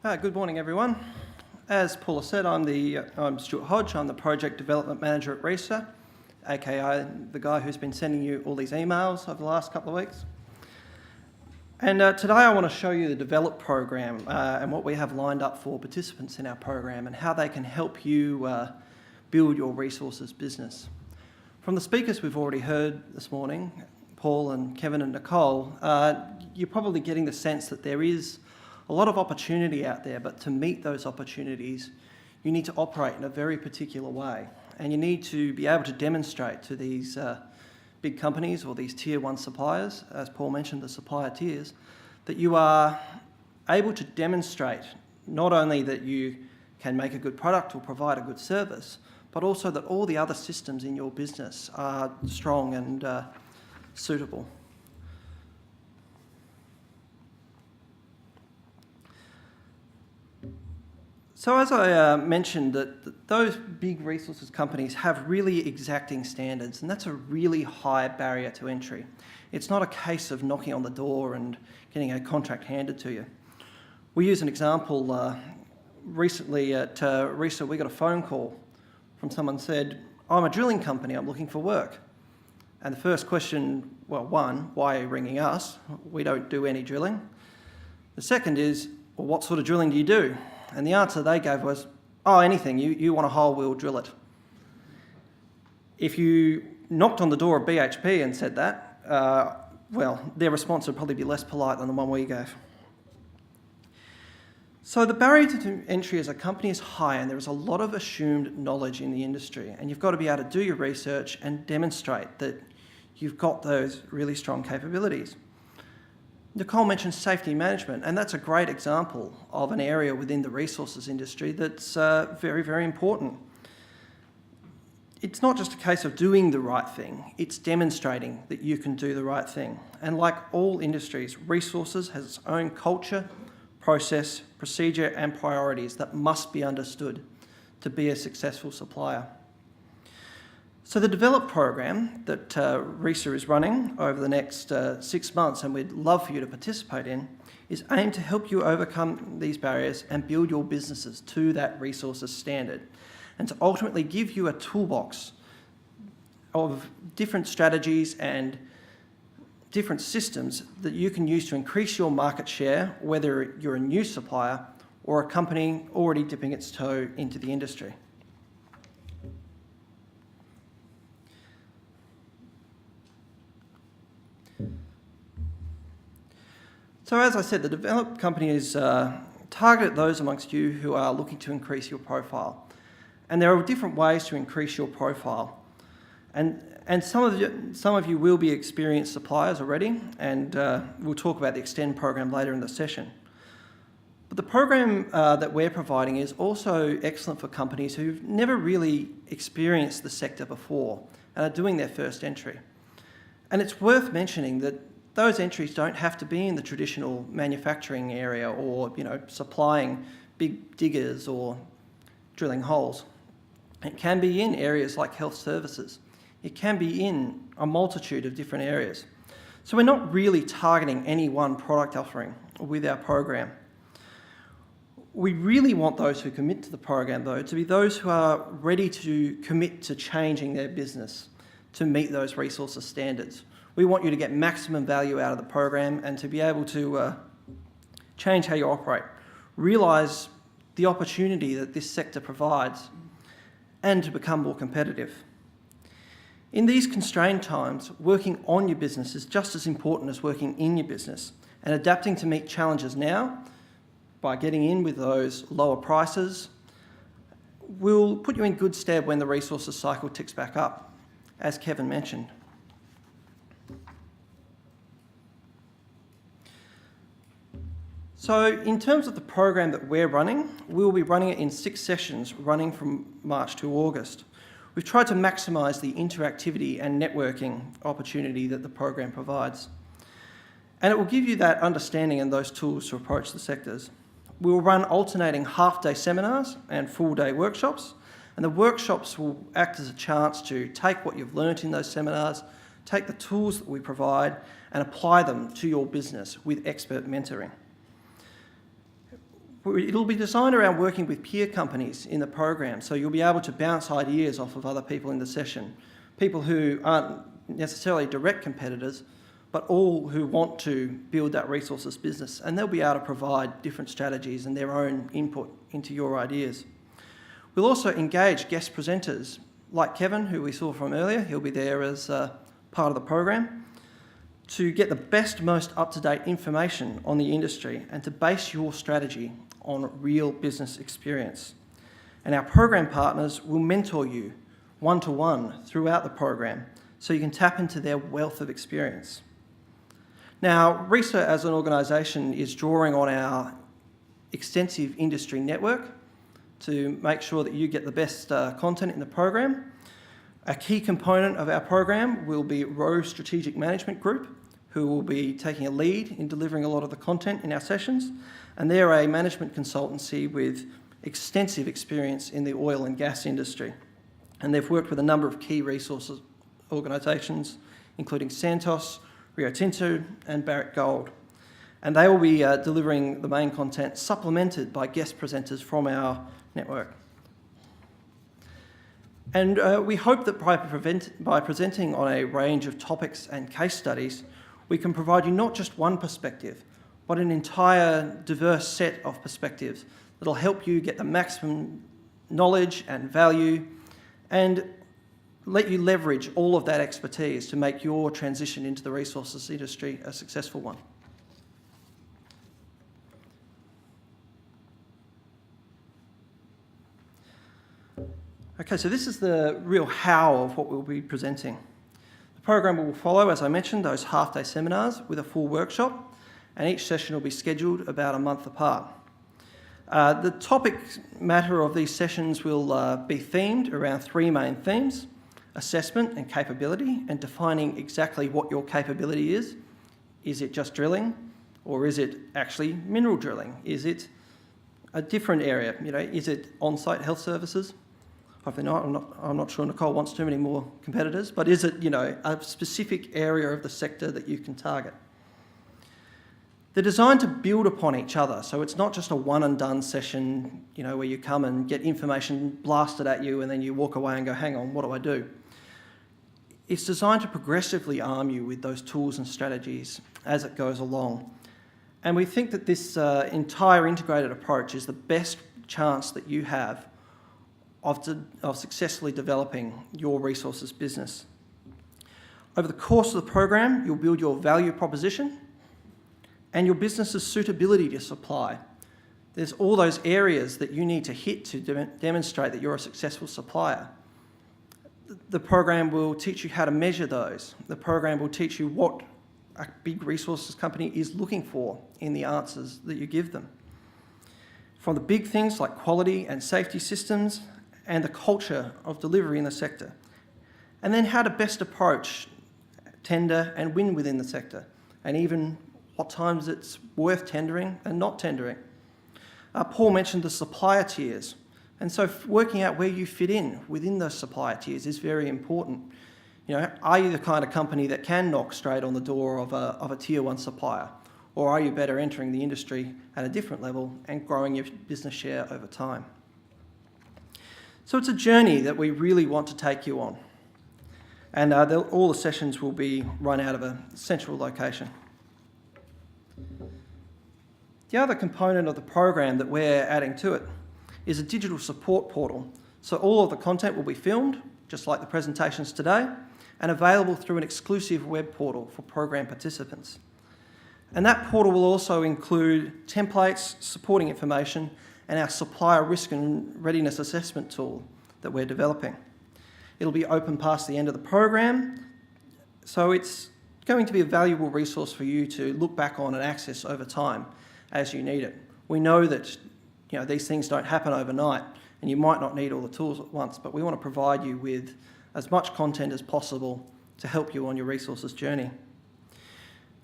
Good morning, everyone. As Paula said, I'm Stuart Hodge. I'm the Project Development Manager at RESA, aka the guy who's been sending you all these emails over the last couple of weeks. And today I want to show you the Develop program and what we have lined up for participants in our program and how they can help you build your resources business. From the speakers we've already heard this morning, Paul and Kevin and Nicole, you're probably getting the sense that there is a lot of opportunity out there, but to meet those opportunities, you need to operate in a very particular way. And you need to be able to demonstrate to these big companies or these tier one suppliers, as Paul mentioned, the supplier tiers, that you are able to demonstrate not only that you can make a good product or provide a good service, but also that all the other systems in your business are strong and suitable. So as I mentioned, that those big resources companies have really exacting standards, and that's a really high barrier to entry. It's not a case of knocking on the door and getting a contract handed to you. We use an example recently at RESA. We got a phone call from someone said, "I'm a drilling company, I'm looking for work." And the first question, well, one, why are you ringing us? We don't do any drilling. The second is, well, what sort of drilling do you do? And the answer they gave was, oh, anything, you want a hole, we'll drill it. If you knocked on the door of BHP and said that, well, their response would probably be less polite than the one we gave. So the barrier to entry as a company is high, and there is a lot of assumed knowledge in the industry, and you've got to be able to do your research and demonstrate that you've got those really strong capabilities. Nicole mentioned safety management, and that's a great example of an area within the resources industry that's very, very important. It's not just a case of doing the right thing, it's demonstrating that you can do the right thing. And like all industries, resources has its own culture, process, procedure, and priorities that must be understood to be a successful supplier. So the Develop program that RESA is running over the next 6 months, and we'd love for you to participate in, is aimed to help you overcome these barriers and build your businesses to that resources standard, and to ultimately give you a toolbox of different strategies and different systems that you can use to increase your market share, whether you're a new supplier or a company already dipping its toe into the industry. So as I said, the Develop company is targeted at those amongst you who are looking to increase your profile. And there are different ways to increase your profile. And some of you will be experienced suppliers already, and we'll talk about the Extend program later in the session. But the program that we're providing is also excellent for companies who've never really experienced the sector before and are doing their first entry. And it's worth mentioning that those entries don't have to be in the traditional manufacturing area or, supplying big diggers or drilling holes. It can be in areas like health services. It can be in a multitude of different areas. So we're not really targeting any one product offering with our program. We really want those who commit to the program, though, to be those who are ready to commit to changing their business to meet those resources standards. We want you to get maximum value out of the program and to be able to change how you operate, realise the opportunity that this sector provides, and to become more competitive. In these constrained times, working on your business is just as important as working in your business, and adapting to meet challenges now by getting in with those lower prices will put you in good stead when the resources cycle ticks back up, as Kevin mentioned. So in terms of the program that we're running, we'll be running it in 6 sessions running from March to August. We've tried to maximise the interactivity and networking opportunity that the program provides. And it will give you that understanding and those tools to approach the sectors. We will run alternating half-day seminars and full-day workshops, and the workshops will act as a chance to take what you've learnt in those seminars, take the tools that we provide, and apply them to your business with expert mentoring. It'll be designed around working with peer companies in the program, so you'll be able to bounce ideas off of other people in the session, people who aren't necessarily direct competitors, but all who want to build that resources business, and they'll be able to provide different strategies and their own input into your ideas. We'll also engage guest presenters like Kevin, who we saw from earlier. He'll be there as part of the program, to get the best, most up-to-date information on the industry and to base your strategy on real business experience. And our program partners will mentor you one-to-one throughout the program so you can tap into their wealth of experience. Now, RESA as an organisation is drawing on our extensive industry network to make sure that you get the best content in the program. A key component of our program will be Rowe Strategic Management Group, who will be taking a lead in delivering a lot of the content in our sessions. And they're a management consultancy with extensive experience in the oil and gas industry. And they've worked with a number of key resources organisations, including Santos, Rio Tinto and Barrick Gold. And they will be delivering the main content, supplemented by guest presenters from our network. And we hope that by presenting on a range of topics and case studies, we can provide you not just one perspective, but an entire diverse set of perspectives that'll help you get the maximum knowledge and value and let you leverage all of that expertise to make your transition into the resources industry a successful one. Okay, so this is the real how of what we'll be presenting. The program will follow, as I mentioned, those half-day seminars with a full workshop, and each session will be scheduled about a month apart. The topic matter of these sessions will be themed around three main themes: assessment and capability, and defining exactly what your capability is. Is it just drilling, or is it actually mineral drilling? Is it a different area? Is it on-site health services? Hopefully not. I'm not sure Nicole wants too many more competitors, but is it, a specific area of the sector that you can target? They're designed to build upon each other, so it's not just a one and done session, where you come and get information blasted at you and then you walk away and go, hang on, what do I do? It's designed to progressively arm you with those tools and strategies as it goes along. And we think that this entire integrated approach is the best chance that you have of successfully developing your resources business. Over the course of the program, you'll build your value proposition and your business's suitability to supply. There's all those areas that you need to hit to demonstrate that you're a successful supplier. The program will teach you how to measure those. The program will teach you what a big resources company is looking for in the answers that you give them. From the big things like quality and safety systems and the culture of delivery in the sector. And then how to best approach tender and win within the sector, and even what times it's worth tendering and not tendering. Paul mentioned the supplier tiers, and so working out where you fit in within those supplier tiers is very important. Are you the kind of company that can knock straight on the door of a tier one supplier, or are you better entering the industry at a different level and growing your business share over time? So it's a journey that we really want to take you on, and all the sessions will be run out of a central location. The other component of the program that we're adding to it is a digital support portal. So all of the content will be filmed, just like the presentations today, and available through an exclusive web portal for program participants. And that portal will also include templates, supporting information, and our supplier risk and readiness assessment tool that we're developing. It'll be open past the end of the program, so it's going to be a valuable resource for you to look back on and access over time as you need it. We know that these things don't happen overnight, and you might not need all the tools at once, but we want to provide you with as much content as possible to help you on your resources journey.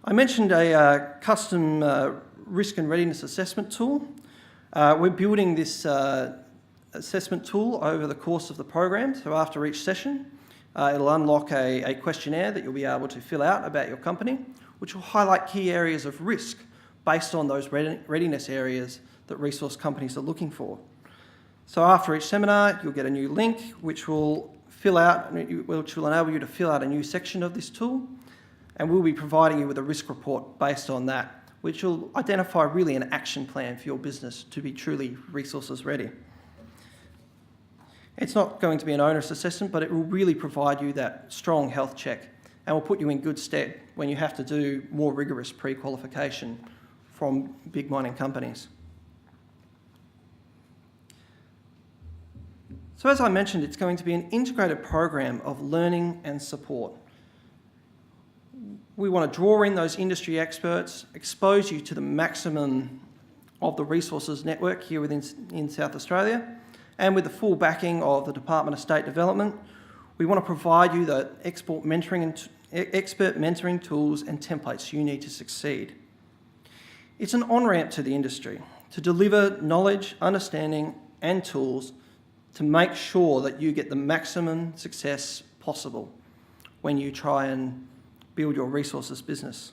I mentioned a custom risk and readiness assessment tool. We're building this assessment tool over the course of the program, so after each session, it'll unlock a questionnaire that you'll be able to fill out about your company, which will highlight key areas of risk based on those readiness areas that resource companies are looking for. So after each seminar, you'll get a new link which will enable you to fill out a new section of this tool, and we'll be providing you with a risk report based on that, which will identify really an action plan for your business to be truly resources ready. It's not going to be an onerous assessment, but it will really provide you that strong health check and will put you in good stead when you have to do more rigorous pre-qualification from big mining companies. So as I mentioned, it's going to be an integrated program of learning and support. We want to draw in those industry experts, expose you to the maximum of the resources network here in South Australia, and with the full backing of the Department of State Development, we want to provide you the expert mentoring tools and templates you need to succeed. It's an on-ramp to the industry to deliver knowledge, understanding and tools to make sure that you get the maximum success possible when you try and build your resources business.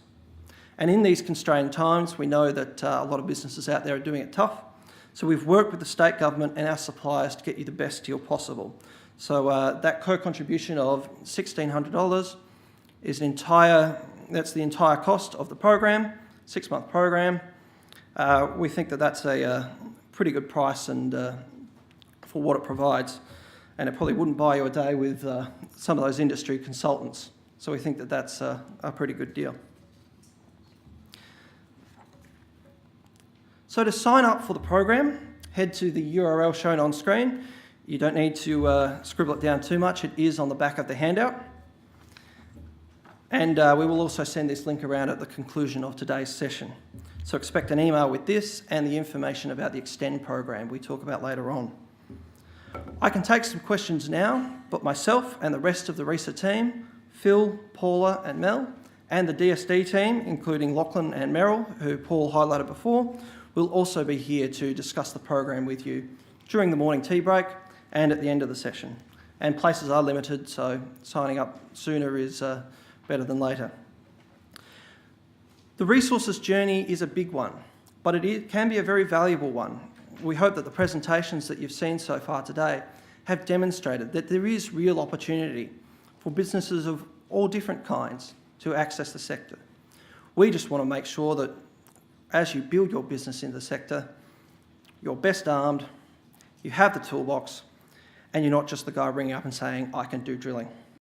And in these constrained times, we know that a lot of businesses out there are doing it tough. So we've worked with the state government and our suppliers to get you the best deal possible. So that co-contribution of $1,600 is that's the entire cost of the program, 6-month program. We think that that's a pretty good price and for what it provides. And it probably wouldn't buy you a day with some of those industry consultants. So we think that that's a pretty good deal. So to sign up for the program, head to the URL shown on screen. You don't need to scribble it down too much. It is on the back of the handout. And we will also send this link around at the conclusion of today's session. So expect an email with this and the information about the Extend program we talk about later on. I can take some questions now, but myself and the rest of the RESA team, Phil, Paula and Mel, and the DSD team, including Lachlan and Merrill, who Paul highlighted before, will also be here to discuss the program with you during the morning tea break and at the end of the session. And places are limited, so signing up sooner is better than later. The resources journey is a big one, but it can be a very valuable one. We hope that the presentations that you've seen so far today have demonstrated that there is real opportunity for businesses of all different kinds to access the sector. We just want to make sure that as you build your business in the sector, you're best armed, you have the toolbox, and you're not just the guy ringing up and saying, I can do drilling.